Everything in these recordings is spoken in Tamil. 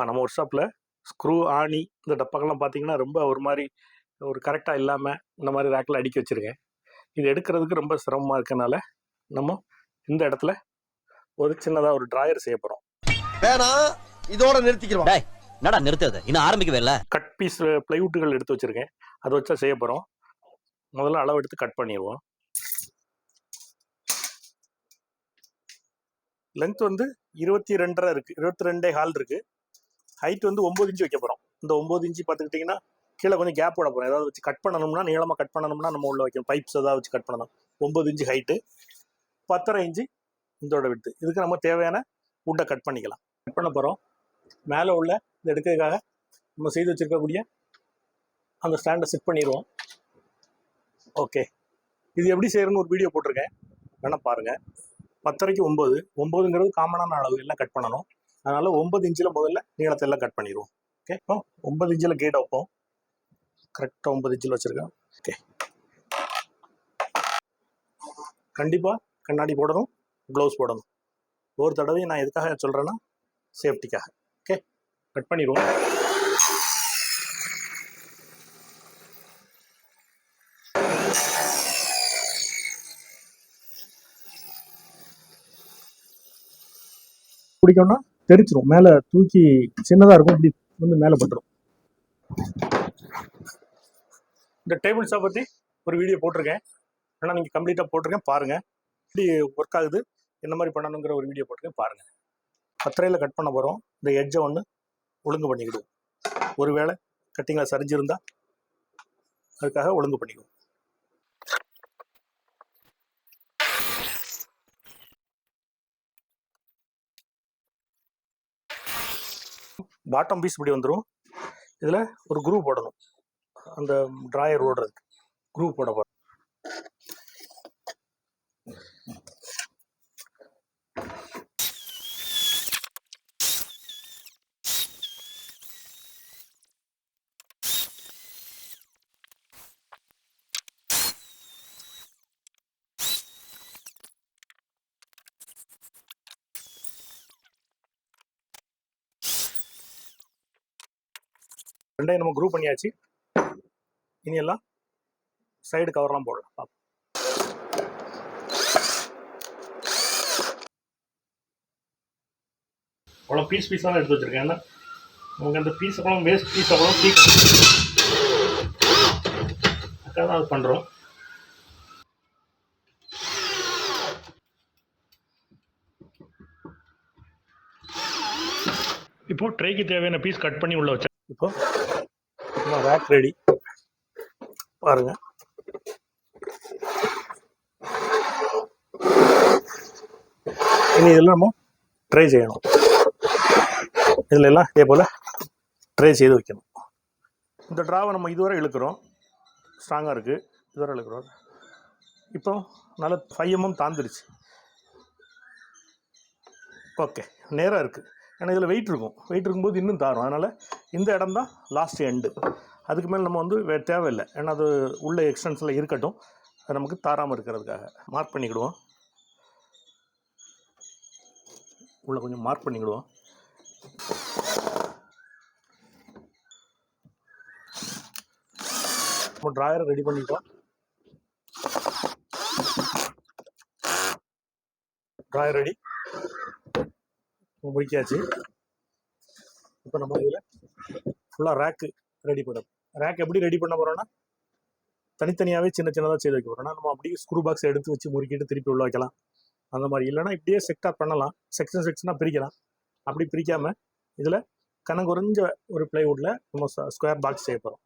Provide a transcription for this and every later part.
நம்ம ஒர்க் ஷாப்பில் ஸ்க்ரூ ஆணி இந்த டப்பாக்கெல்லாம் பார்த்தீங்கன்னா ரொம்ப ஒரு மாதிரி ஒரு கரெக்டாக இல்லாமல் இந்த மாதிரி ரேக்கில் அடுக்கி வச்சுருக்கேன். இது எடுக்கிறதுக்கு ரொம்ப சிரமமாக இருக்கனால நம்ம இந்த இடத்துல ஒரு சின்னதாக ஒரு ட்ராயர் செய்ய போகிறோம். இதோட நிறுத்திக்கிறோம். என்னடா நிறுத்துறது? இன்னும் ஆரம்பிக்கவே இல்லை. கட் பீஸ் பிளைவுட்டுகள் எடுத்து வச்சுருக்கேன், அதை வச்சா செய்ய போகிறோம். முதல்ல அளவு எடுத்து கட் பண்ணிடுவோம். லென்த் வந்து 22.5 இருக்குது, 22.5 இருக்குது. ஹைட் வந்து 9 இன்ச்சு வைக்க போகிறோம். இந்த 9 இன்ச்சு பார்த்துக்கிட்டிங்கன்னா கீழே கொஞ்சம் கேப் விட போகிறோம். ஏதாவது வச்சு கட் பண்ணணும்னா, நீளமாக கட் பண்ணணும்னா நம்ம உள்ள வைக்கணும். பைப்ஸ் ஏதாவது வச்சு கட் பண்ணணும். 9 இன்ச்சு ஹைட்டு, 10.5 இன்ச்சு இதோட விட்டு. இதுக்கு நம்ம தேவையான வுட்டை கட் பண்ணிக்கலாம். கட் பண்ண போகிறோம். மேலே உள்ள இது எடுக்கிறதுக்காக நம்ம செய்து வச்சுருக்கக்கூடிய அந்த ஸ்டாண்டை செட் பண்ணிடுவோம். ஓகே, இது எப்படி செய்யறதுன்னு ஒரு வீடியோ போட்டிருக்கேன், வேணால் பாருங்கள். 10.5க்கு 9, 9ங்கிறது காமனான அளவு, எல்லாம் கட் பண்ணணும். அதனால் 9 இன்ச்சில் முதல்ல நீளத்தை எல்லாம் கட் பண்ணிடுவோம். ஓகே, 9 இன்ச்சில் கேட் வைப்போம். கரெக்டாக 9 இன்ச்சில் வச்சுருக்கேன். ஓகே, கண்டிப்பாக கண்ணாடி போடணும், க்ளவுஸ் போடணும். ஒரு தடவை நான் எதுக்காக சொல்கிறேன்னா சேஃப்டிக்காக. ஓகே, கட் பண்ணிடுவோம். பிடிக்கும்னா தெரிச்சிரும், மேலே தூக்கி சின்னதாக இருக்கும், இப்படி வந்து மேலே பட்டுரும். இந்த டேபிள் ஷாப் பற்றி ஒரு வீடியோ போட்டிருக்கேன், ஆனால் நீங்கள் கம்ப்ளீட்டாக போட்டிருக்கேன், பாருங்கள். எப்படி ஒர்க் ஆகுது, என்ன மாதிரி பண்ணணுங்கிற ஒரு வீடியோ போட்டிருக்கேன், பாருங்கள். 10.5ல் கட் பண்ண போகிறோம். இந்த எட்ஜை ஒன்று ஒழுங்கு பண்ணிக்கிடுவோம். ஒருவேளை கட்டிங்கில் சரிஞ்சிருந்தா அதுக்காக ஒழுங்கு பண்ணிக்குவோம். பாட்டம் பீஸ் இப்படி வந்துடும். இதில் ஒரு குரூப் போடணும், அந்த ட்ராயர் ஓடுறதுக்கு குரூப் போட போகிறோம். ரெண்டையும் நம்ம குரூப் பண்ணியாச்சு. இனி எல்லாம் சைடு கவர்லாம் போடலாம். அவ்வளோ பீஸ் பீஸாக எடுத்து வச்சுருக்கேன். ஏன்னா நமக்கு அந்த பீஸ் அவ்வளோ வேஸ்ட் பீஸ் அவ்வளோ அதுக்காக தான் அது பண்ணுறோம். இப்போ ட்ரைக்கு தேவையான பீஸ் கட் பண்ணி உள்ள வச்சேன். இப்போ ரேக் ரெடி பாருங்க. இனி இதெல்லாம் நம்ம ட்ரை செய்யணும். இதில் எல்லாம் இதே போல் ட்ரை செய்து வைக்கணும். இந்த ட்ராவை நம்ம இதுவரை இழுக்கிறோம், ஸ்ட்ராங்காக இருக்குது, இதுவரை இழுக்கிறோம். இப்போ நல்லா 5 mm தாந்துருச்சு. ஓகே, நேராக இருக்குது. ஏன்னா இதில் வெயிட் இருக்கும், வெயிட் இருக்கும்போது இன்னும் தாரும். அதனால் இந்த இடம் தான் லாஸ்ட் எண்டு. அதுக்கு மேலே நம்ம வந்து தேவையில்லை, ஏன்னா அது உள்ள எக்ஸ்டென்ஷனில் இருக்கட்டும், அது நமக்கு தாராமல் இருக்கிறதுக்காக மார்க் பண்ணிக்கிடுவோம். உள்ள கொஞ்சம் மார்க் பண்ணிக்கிடுவோம். நம்ம ட்ராயரை ரெடி பண்ணிட்டோம். ட்ராயர் ரெடி முடிக்காச்சு. இப்போ நம்ம இதில் ஃபுல்லாக ரேக்கு ரெடி பண்ணணும். ரேக் எப்படி ரெடி பண்ண போகிறோன்னா, தனித்தனியாகவே சின்ன சின்னதாக செய்து வைக்க போகிறோம்னா, நம்ம அப்படியே ஸ்க்ரூ பாக்ஸ் எடுத்து வச்சு முறுக்கிட்டு திருப்பி உள்ள வைக்கலாம். அந்த மாதிரி இல்லைனா இப்படியே செக்டாக பண்ணலாம், செக்ஷனாக பிரிக்கலாம். அப்படி பிரிக்காமல் இதில் கனங்குறைஞ்ச ஒரு பிளைவுட்டில் நம்ம ஸ்கொயர் பாக்ஸ் செய்ய போகிறோம்.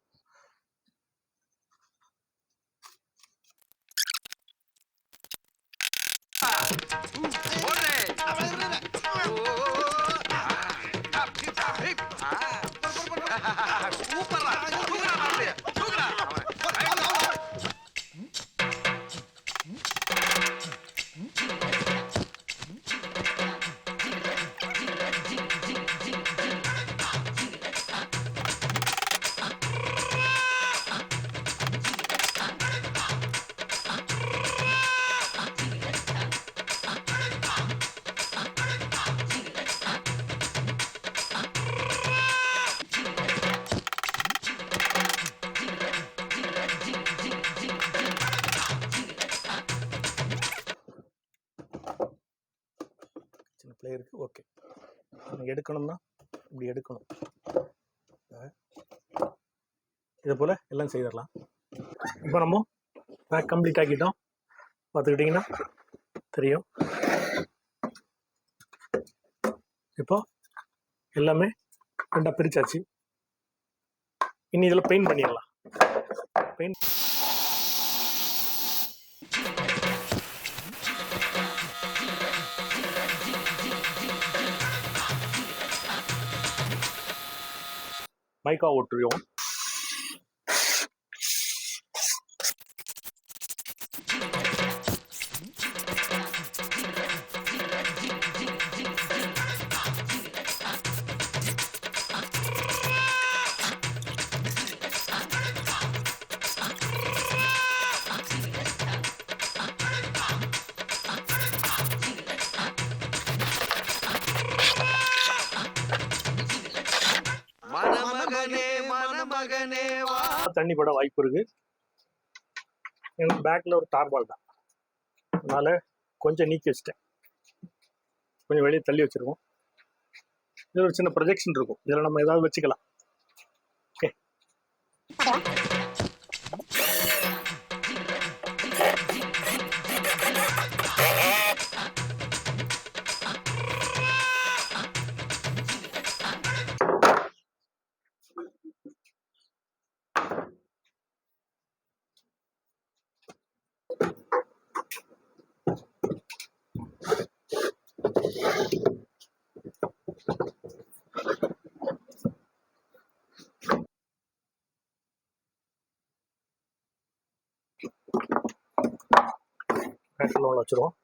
இருக்குது. ஓகே, எடுக்கணும்னா இப்படி எடுக்கணும். இதே போல் எல்லாம் செய்திடலாம். இப்போ நம்ம பேக் கம்ப்ளீட் ஆக்கிட்டோம். பார்த்துக்கிட்டிங்கன்னா தெரியும். இப்போ எல்லாமே ரெண்டாக பிரிச்சாச்சு. இனி இதில் பெயிண்ட் பண்ணிடலாம். பெயிண்ட் மைக்கா ஓட்டுருவோம். தண்ணி பட வாய்ப்பு இருக்கு. எனக்கு பேக்ல ஒரு டார்பால் தான், அதனால கொஞ்சம் நீக்கி வச்சிட்டேன். கொஞ்சம் வெளியே தள்ளி வச்சிருக்கோம். இதில் ஒரு சின்ன ப்ரொஜெக்ஷன் இருக்கும், இதில் நம்ம ஏதாவது வச்சுக்கலாம். ஓகே, பேக்கில் ஒன்று வச்சுருவோம்.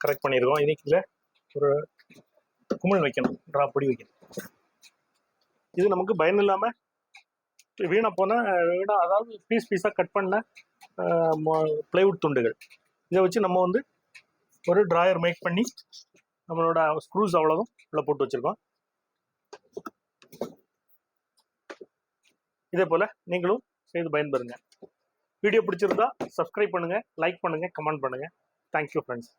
கரெக்ட் பண்ணியிருக்கோம். இன்னைக்கு இதில் ஒரு குமிழ் வைக்கணும், ட்ரா பொடி வைக்கணும். இது நமக்கு பயன் இல்லாமல் வீணாக அதாவது பீஸ் பீஸாக கட் பண்ண பிளைவுட் துண்டுகள். இதை வச்சு நம்ம வந்து ஒரு ட்ராயர் மேக் பண்ணி நம்மளோட ஸ்க்ரூஸ் அவ்வளோதும் உள்ள போட்டு வச்சுருக்கோம். இதே போல் நீங்களும் செய்து பயன்பெறுங்க. வீடியோ பிடிச்சிருந்தா சப்ஸ்கிரைப் பண்ணுங்கள், லைக் பண்ணுங்கள், கமெண்ட் பண்ணுங்கள். Thank you friends.